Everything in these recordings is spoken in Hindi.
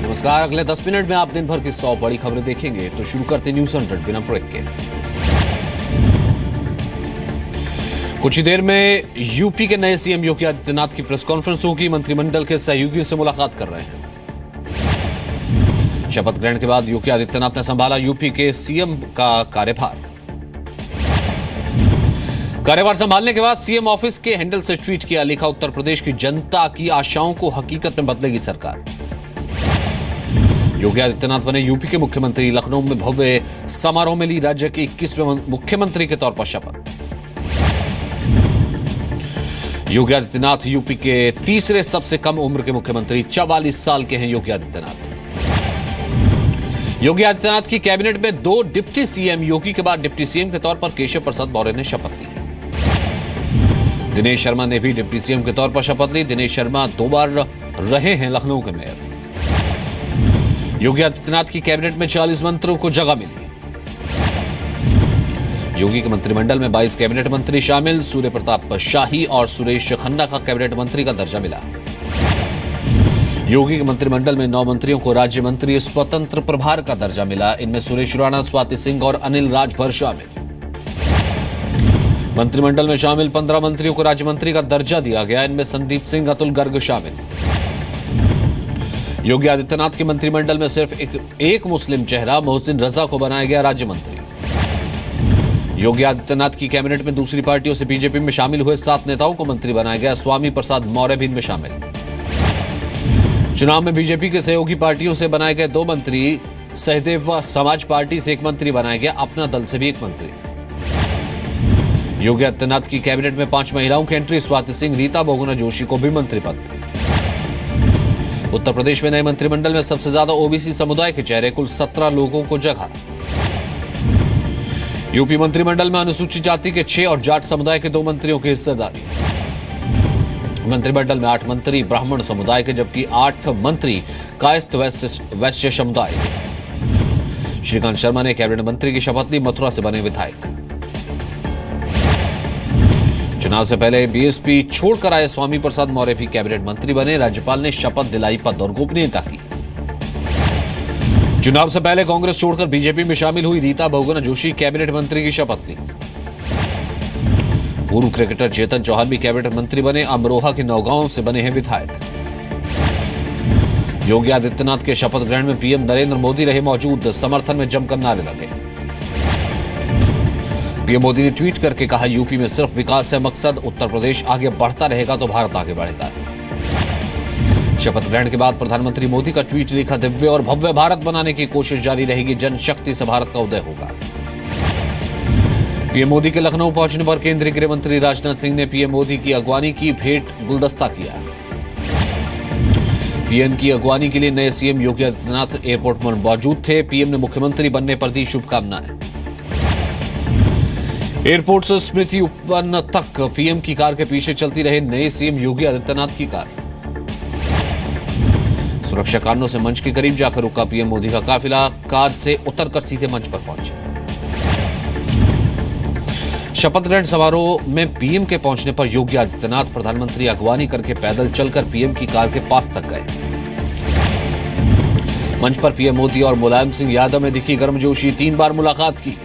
नमस्कार, अगले 10 मिनट में आप दिन भर की 100 बड़ी खबरें देखेंगे। तो शुरू करते न्यूज 100 बिना ब्रेक के। कुछ ही देर में यूपी के नए सीएम योगी आदित्यनाथ की प्रेस कॉन्फ्रेंस होगी। मंत्रिमंडल के सहयोगियों से मुलाकात कर रहे हैं। शपथ ग्रहण के बाद योगी आदित्यनाथ ने संभाला यूपी के सीएम का कार्यभार। कार्यभार संभालने के बाद सीएम ऑफिस के हैंडल से ट्वीट किया, लिखा, उत्तर प्रदेश की जनता की आशाओं को हकीकत में बदलेगी सरकार। योगी आदित्यनाथ बने यूपी के मुख्यमंत्री। लखनऊ में भव्य समारोह में ली राज्य के 21वें मुख्यमंत्री के तौर पर शपथ। योगी आदित्यनाथ यूपी के तीसरे सबसे कम उम्र के मुख्यमंत्री, 44 साल के हैं योगी आदित्यनाथ। योगी आदित्यनाथ की कैबिनेट में 2 डिप्टी सीएम। योगी के बाद डिप्टी सीएम के तौर पर केशव प्रसाद मौर्य ने शपथ ली। दिनेश शर्मा ने भी डिप्टी सीएम के तौर पर शपथ ली। दिनेश शर्मा 2 बार रहे हैं लखनऊ के मेयर। योगी आदित्यनाथ की कैबिनेट में 40 मंत्रियों को जगह मिली। योगी के मंत्रिमंडल में 22 कैबिनेट मंत्री शामिल। सूर्य प्रताप शाही और सुरेश खन्ना का कैबिनेट मंत्री का दर्जा मिला। योगी के मंत्रिमंडल में 9 मंत्रियों को राज्य मंत्री स्वतंत्र प्रभार का दर्जा मिला। इनमें सुरेश राणा, स्वाति सिंह और अनिल राजभर शामिल। मंत्रिमंडल में शामिल 15 मंत्रियों को राज्य मंत्री का दर्जा दिया गया। इनमें संदीप सिंह, अतुल गर्ग शामिल। योगी आदित्यनाथ के मंत्रिमंडल में सिर्फ एक मुस्लिम चेहरा, मोहसिन रजा को बनाया गया राज्य मंत्री। योगी आदित्यनाथ की कैबिनेट में दूसरी पार्टियों से बीजेपी में शामिल हुए 7 नेताओं को मंत्री बनाया गया। स्वामी प्रसाद मौर्य भी इनमें शामिल। चुनाव में बीजेपी के सहयोगी पार्टियों से बनाए गए 2 मंत्री, सहदेव समाज पार्टी से 1 मंत्री बनाया गया। अपना दल से भी 1 मंत्री। योगी आदित्यनाथ की कैबिनेट में 5 महिलाओं की एंट्री। स्वाति सिंह, रीता बहुगुणा जोशी को भी मंत्री पद। उत्तर प्रदेश में नए मंत्रिमंडल में सबसे ज्यादा ओबीसी समुदाय के चेहरे, कुल 17 लोगों को जगह। यूपी मंत्रिमंडल में अनुसूचित जाति के 6 और जाट समुदाय के 2 मंत्रियों की हिस्सेदारी। मंत्रिमंडल में 8 मंत्री ब्राह्मण समुदाय के, जबकि 8 मंत्री कायस्थ वैश्य समुदाय के। श्रीकांत शर्मा ने कैबिनेट मंत्री की शपथ ली। मथुरा से बने विधायक। चुनाव से पहले बीएसपी छोड़कर आए स्वामी प्रसाद मौर्य भी कैबिनेट मंत्री बने। राज्यपाल ने शपथ दिलाई, पद और गोपनीयता की। चुनाव से पहले कांग्रेस छोड़कर बीजेपी में शामिल हुई रीता बहुगुणा जोशी कैबिनेट मंत्री की शपथ ली। पूर्व क्रिकेटर चेतन चौहान भी कैबिनेट मंत्री बने। अमरोहा के नौगांव से बने हैं विधायक। योगी आदित्यनाथ के शपथ ग्रहण में पीएम नरेंद्र मोदी रहे मौजूद। समर्थन में जमकर नारे लगे। पीएम मोदी ने ट्वीट करके कहा, यूपी में सिर्फ विकास है मकसद। उत्तर प्रदेश आगे बढ़ता रहेगा तो भारत आगे बढ़ेगा। शपथ ग्रहण के बाद प्रधानमंत्री मोदी का ट्वीट, लिखा, दिव्य और भव्य भारत बनाने की कोशिश जारी रहेगी। जनशक्ति से भारत का उदय होगा। पीएम मोदी के लखनऊ पहुंचने पर केंद्रीय गृह मंत्री राजनाथ सिंह ने पीएम मोदी की अगवानी की। भेंट गुलदस्ता किया। पीएम की अगवानी के लिए नए सीएम योगी आदित्यनाथ एयरपोर्ट पर मौजूद थे। पीएम ने मुख्यमंत्री बनने पर दी शुभकामनाएं। एयरपोर्ट से स्मृति उपवन तक पीएम की कार के पीछे चलती रहे नए सीएम योगी आदित्यनाथ की कार। सुरक्षा कारणों से मंच के करीब जाकर रुका पीएम मोदी का काफिला। कार से उतरकर सीधे मंच पर पहुंचे। शपथ ग्रहण समारोह में पीएम के पहुंचने पर योगी आदित्यनाथ प्रधानमंत्री अगवानी करके पैदल चलकर पीएम की कार के पास तक गए। मंच पर पीएम मोदी और मुलायम सिंह यादव में दिखी गर्मजोशी। 3 बार मुलाकात की।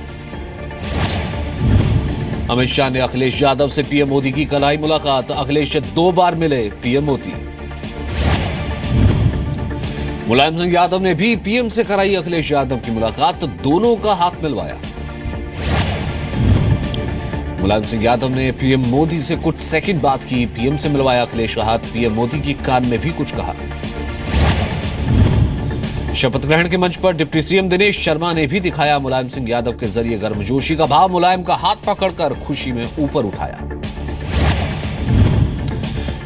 अमित शाह ने अखिलेश यादव से पीएम मोदी की कराई मुलाकात। अखिलेश से 2 बार मिले पीएम मोदी। मुलायम सिंह यादव ने भी पीएम से कराई अखिलेश यादव की मुलाकात। तो दोनों का हाथ मिलवाया। मुलायम सिंह यादव ने पीएम मोदी से कुछ सेकंड बात की। पीएम से मिलवाया अखिलेश का हाथ। पीएम मोदी की कान में भी कुछ कहा। शपथ ग्रहण के मंच पर डिप्टी सीएम दिनेश शर्मा ने भी दिखाया मुलायम सिंह यादव के जरिए गर्मजोशी का भाव। मुलायम का हाथ पकड़कर खुशी में ऊपर उठाया।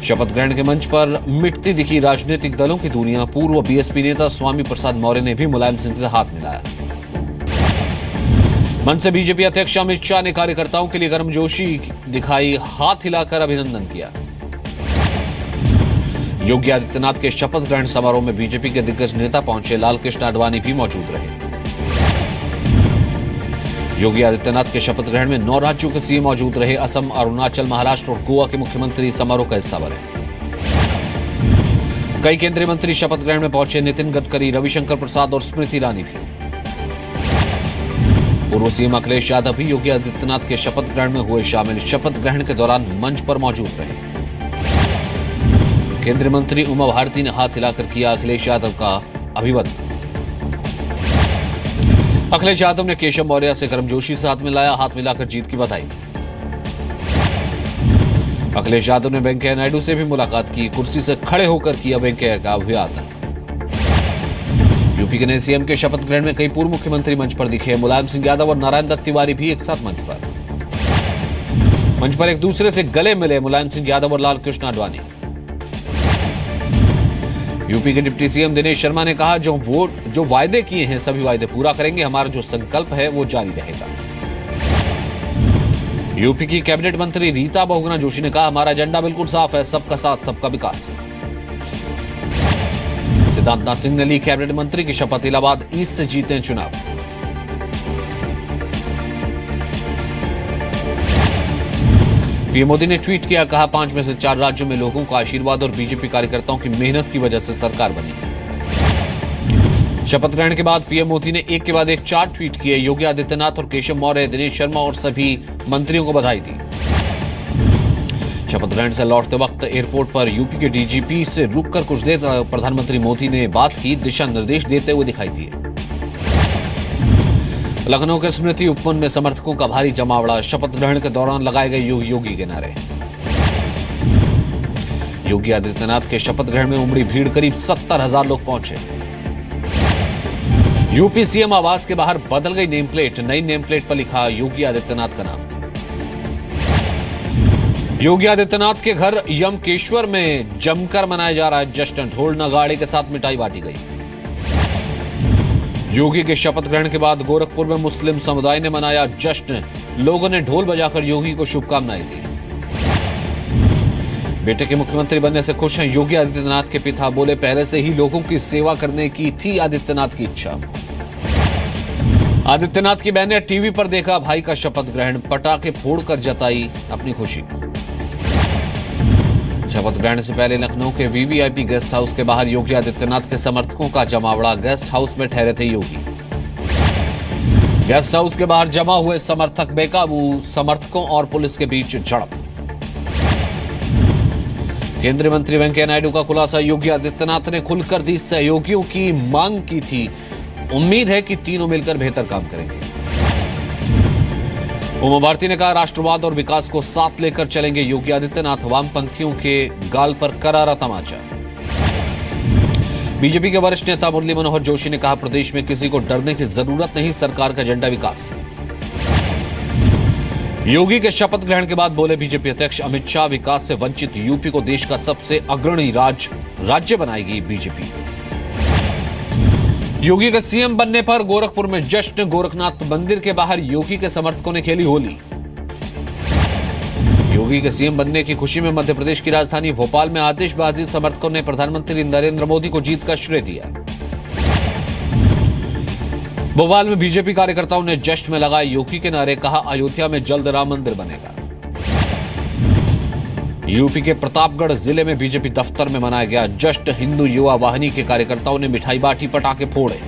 शपथ ग्रहण के मंच पर मिटती दिखी राजनीतिक दलों की दूरियां। पूर्व बीएसपी नेता स्वामी प्रसाद मौर्य ने भी मुलायम सिंह से हाथ मिलाया। मंच से बीजेपी अध्यक्ष अमित शाह ने कार्यकर्ताओं के लिए गर्मजोशी दिखाई। हाथ हिलाकर अभिनंदन किया। योगी आदित्यनाथ के शपथ ग्रहण समारोह में बीजेपी के दिग्गज नेता पहुंचे। लालकृष्ण आडवाणी भी मौजूद रहे। योगी आदित्यनाथ के शपथ ग्रहण में 9 राज्यों के सीएम मौजूद रहे। असम, अरुणाचल, महाराष्ट्र और गोवा के मुख्यमंत्री समारोह का हिस्सा बने। कई केंद्रीय मंत्री शपथ ग्रहण में पहुंचे, नितिन गडकरी, रविशंकर प्रसाद और स्मृति ईरानी भी। पूर्व सीएम अखिलेश यादव भी योगी आदित्यनाथ के शपथ ग्रहण में हुए शामिल, शपथ ग्रहण के दौरान मंच पर मौजूद रहे। केंद्रीय मंत्री उमा भारती ने हाथ हिलाकर किया अखिलेश यादव का अभिवादन। अखिलेश यादव ने केशव मौर्य से गर्मजोशी से हाथ मिलाया, हाथ मिलाकर जीत की बधाई दी। अखिलेश यादव ने वेंकैया नायडू से भी मुलाकात की, कुर्सी से खड़े होकर किया वेंकैया का अभिवादन। यूपी के नए सीएम के शपथ ग्रहण में कई पूर्व मुख्यमंत्री मंच पर दिखे, मुलायम सिंह यादव और नारायण दत्त तिवारी भी एक साथ मंच पर एक दूसरे से गले मिले, मुलायम सिंह यादव और लाल कृष्ण आडवाणी। यूपी के डिप्टी सीएम दिनेश शर्मा ने कहा, जो वायदे किए हैं सभी वायदे पूरा करेंगे, हमारा जो संकल्प है वो जारी रहेगा। यूपी की कैबिनेट मंत्री रीता बहुगुणा जोशी ने कहा, हमारा एजेंडा बिल्कुल साफ है, सबका साथ सबका विकास। सिद्धार्थनाथ सिंह ने ली कैबिनेट मंत्री की शपथ, इलाहाबाद ईस्ट से जीते चुनाव। पीएम मोदी ने ट्वीट किया, कहा 5 में से 4 राज्यों में लोगों का आशीर्वाद और बीजेपी कार्यकर्ताओं की मेहनत की वजह से सरकार बनी। शपथ ग्रहण के बाद पीएम मोदी ने एक के बाद एक 4 ट्वीट किए, योगी आदित्यनाथ और केशव मौर्य, दिनेश शर्मा और सभी मंत्रियों को बधाई दी। शपथ ग्रहण से लौटते वक्त एयरपोर्ट पर यूपी के डीजीपी से रुककर कुछ देर प्रधानमंत्री मोदी ने बात की, दिशा निर्देश देते हुए दिखाई दिए। लखनऊ के स्मृति उपवन में समर्थकों का भारी जमावड़ा, शपथ ग्रहण के दौरान लगाए गए योगी के नारे। योगी आदित्यनाथ के शपथ ग्रहण में उमड़ी भीड़, करीब 70,000 लोग पहुंचे। यूपी सीएम आवास के बाहर बदल गई नेम प्लेट, नई नेम प्लेट पर लिखा योगी आदित्यनाथ का नाम। योगी आदित्यनाथ के घर यमकेश्वर में जमकर मनाया जा रहा है जश्न, ढोल नगाड़े के साथ मिठाई बांटी गई। योगी के शपथ ग्रहण के बाद गोरखपुर में मुस्लिम समुदाय ने मनाया जश्न, लोगों ने ढोल बजाकर योगी को शुभकामनाएं दी। बेटे के मुख्यमंत्री बनने से खुश हैं योगी आदित्यनाथ के पिता, बोले पहले से ही लोगों की सेवा करने की थी आदित्यनाथ की इच्छा। आदित्यनाथ की बहन ने टीवी पर देखा भाई का शपथ ग्रहण, पटाखे फोड़कर जताई अपनी खुशी। शपथ ग्रहण से पहले लखनऊ के वीवीआईपी गेस्ट हाउस के बाहर योगी आदित्यनाथ के समर्थकों का जमावड़ा, गेस्ट हाउस में ठहरे थे योगी। गेस्ट हाउस के बाहर जमा हुए समर्थक बेकाबू, समर्थकों और पुलिस के बीच झड़प। केंद्रीय मंत्री वेंकैया नायडू का खुलासा, योगी आदित्यनाथ ने खुलकर दी सहयोगियों की मांग की थी, उम्मीद है कि तीनों मिलकर बेहतर काम करेंगे। उमा भारती ने कहा, राष्ट्रवाद और विकास को साथ लेकर चलेंगे योगी आदित्यनाथ, वामपंथियों के गाल पर करारा तमाचा। बीजेपी के वरिष्ठ नेता मुरली मनोहर जोशी ने कहा, प्रदेश में किसी को डरने की जरूरत नहीं, सरकार का एजेंडा विकास है। योगी के शपथ ग्रहण के बाद बोले बीजेपी अध्यक्ष अमित शाह, विकास से वंचित यूपी को देश का सबसे अग्रणी राज्य बनाएगी बीजेपी। योगी के सीएम बनने पर गोरखपुर में जश्न, गोरखनाथ मंदिर के बाहर योगी के समर्थकों ने खेली होली। योगी के सीएम बनने की खुशी में मध्य प्रदेश की राजधानी भोपाल में आतिशबाजी, समर्थकों ने प्रधानमंत्री नरेंद्र मोदी को जीत का श्रेय दिया। भोपाल में बीजेपी कार्यकर्ताओं ने जश्न में लगाए योगी के नारे, कहा अयोध्या में जल्द राम मंदिर बनेगा। यूपी के प्रतापगढ़ जिले में बीजेपी दफ्तर में मनाया गया जश्न, हिंदू युवा वाहिनी के कार्यकर्ताओं ने मिठाई बांटी, पटाखे फोड़े।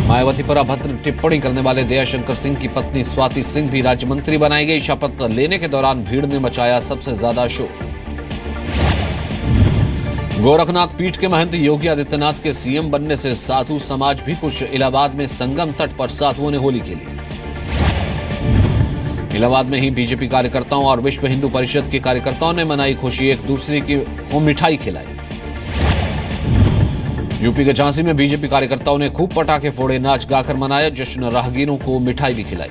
मायावती पर अभद्र टिप्पणी करने वाले दयाशंकर सिंह की पत्नी स्वाति सिंह भी राज्य मंत्री बनाई गई। शपथ लेने के दौरान भीड़ ने मचाया सबसे ज्यादा शोर। गोरखनाथ पीठ के महंत योगी आदित्यनाथ के सीएम बनने से साधु समाज भी खुश। इलाहाबाद में संगम तट पर साधुओं ने होली खेली। इलाहाबाद में ही बीजेपी कार्यकर्ताओं और विश्व हिंदू परिषद के कार्यकर्ताओं ने मनाई खुशी, एक दूसरे को मिठाई खिलाई। यूपी के झांसी में बीजेपी कार्यकर्ताओं ने खूब पटाखे फोड़े, नाच गाकर मनाया जश्न, राहगीरों को मिठाई भी खिलाई।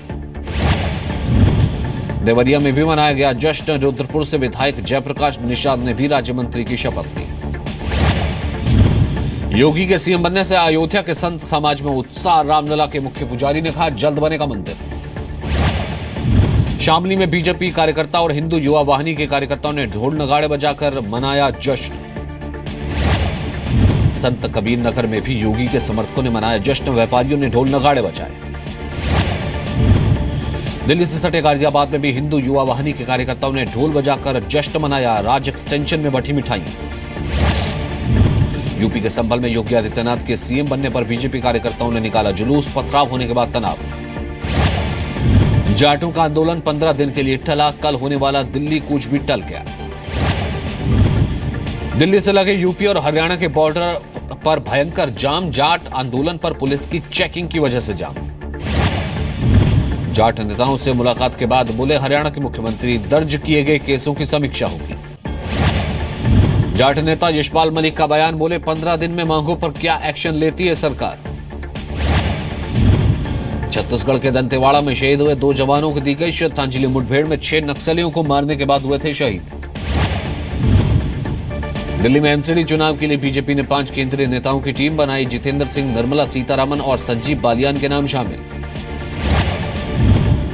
देवरिया में भी मनाया गया जश्न। रुद्रपुर से विधायक जयप्रकाश निषाद ने भी राज्य मंत्री की शपथ ली। योगी के सीएम बनने से अयोध्या के संत समाज में उत्साह। रामलला के मुख्य पुजारी ने कहा जल्द बनेगा मंदिर। शामली में बीजेपी कार्यकर्ता और हिंदू युवा वाहिनी के कार्यकर्ताओं ने ढोल नगाड़े बजाकर मनाया जश्न। संत कबीर नगर में भी योगी के समर्थकों ने मनाया जश्न, व्यापारियों ने ढोल नगाड़े बजाए। दिल्ली से सटे गाजियाबाद में भी हिंदू युवा वाहिनी के कार्यकर्ताओं ने ढोल बजाकर जश्न मनाया। राज एक्सटेंशन में बटी मिठाइयां। यूपी के संभल में योगी आदित्यनाथ के सीएम बनने पर बीजेपी कार्यकर्ताओं ने निकाला जुलूस। पथराव होने के बाद तनाव। जाटों का आंदोलन 15 दिन के लिए टला। कल होने वाला दिल्ली कूच भी टल गया। दिल्ली से लगे यूपी और हरियाणा के बॉर्डर पर भयंकर जाम। जाट आंदोलन पर पुलिस की चेकिंग की वजह से जाम। जाट नेताओं से मुलाकात के बाद बोले हरियाणा के मुख्यमंत्री, दर्ज किए गए केसों की समीक्षा होगी। जाट नेता यशपाल मलिक का बयान, बोले 15 दिन में मांगों पर क्या एक्शन लेती है सरकार। छत्तीसगढ़ के दंतेवाड़ा में शहीद हुए 2 जवानों को दी गई श्रद्धांजलि। मुठभेड़ में 6 नक्सलियों को मारने के बाद हुए थे शहीद। दिल्ली में एमसीडी चुनाव के लिए बीजेपी ने 5 केंद्रीय नेताओं की टीम बनाई। जितेंद्र सिंह, निर्मला सीतारामन और संजीव बालियान के नाम शामिल।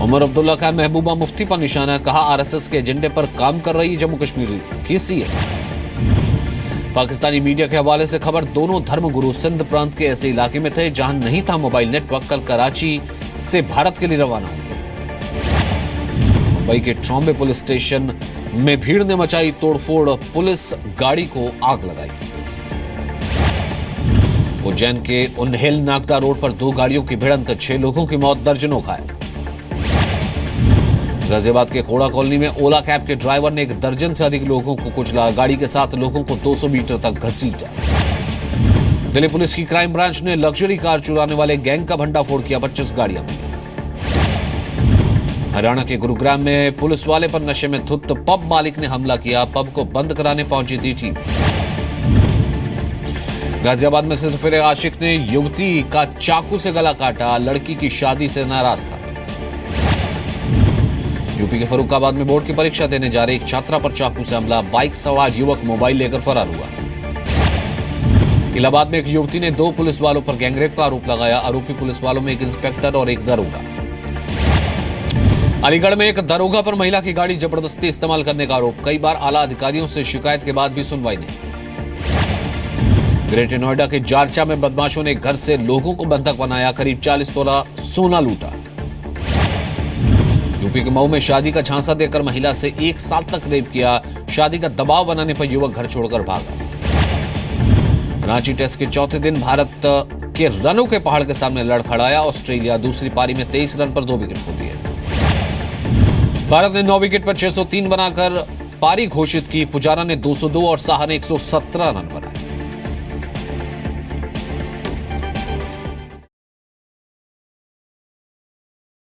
उमर अब्दुल्ला का महबूबा मुफ्ती पर निशाना, कहा आरएसएस के एजेंडे पर काम कर रही जम्मू कश्मीर की सीएम। पाकिस्तानी मीडिया के हवाले से खबर, दोनों धर्मगुरु सिंध प्रांत के ऐसे इलाके में थे जहां नहीं था मोबाइल नेटवर्क। कल कराची से भारत के लिए रवाना होंगे। मुंबई के ट्रॉम्बे पुलिस स्टेशन में भीड़ ने मचाई तोड़फोड़। पुलिस गाड़ी को आग लगाई। उज्जैन के उन्हेल नागदा रोड पर 2 गाड़ियों की भिड़ंत, 6 लोगों की मौत, दर्जनों घायल। गाजियाबाद के कोड़ा कॉलोनी में ओला कैब के ड्राइवर ने 1 दर्जन से अधिक लोगों को कुचला। गाड़ी के साथ लोगों को 200 मीटर तक घसीटा। दिल्ली पुलिस की क्राइम ब्रांच ने लग्जरी कार चुराने वाले गैंग का भंडाफोड़ किया। 25 गाड़ियां मिली। हरियाणा के गुरुग्राम में पुलिस वाले पर नशे में धुत पब मालिक ने हमला किया। पब को बंद कराने पहुंची थी टीम। गाजियाबाद में सिलसिले आशिक ने युवती का चाकू से गला काटा। लड़की की शादी से नाराज था। यूपी के फरुखाबाद में बोर्ड की परीक्षा देने जा रही एक छात्रा पर चाकू से हमला। बाइक सवार युवक मोबाइल लेकर फरार हुआ। इलाहाबाद में एक युवती ने 2 पुलिस वालों पर गैंगरेप का आरोप लगाया। आरोपी पुलिस वालों में एक इंस्पेक्टर और एक दरोगा। अलीगढ़ में एक दरोगा पर महिला की गाड़ी जबरदस्ती इस्तेमाल करने का आरोप। कई बार आला अधिकारियों से शिकायत के बाद भी सुनवाई नहीं। ग्रेटर नोएडा के जारचा में बदमाशों ने घर से लोगों को बंधक बनाया। करीब 40 तोला सोना लूटा। यूपी के मऊ में शादी का झांसा देकर महिला से 1 साल तक रेप किया। शादी का दबाव बनाने पर युवक घर छोड़कर भागा। रांची टेस्ट के चौथे दिन भारत के रनों के पहाड़ के सामने लड़खड़ाया ऑस्ट्रेलिया। दूसरी पारी में 23 रन पर 2 विकेट खो दिए। भारत ने 9 विकेट पर 603 बनाकर पारी घोषित की। पुजारा ने 202 और साहा ने 117 रन बनाए।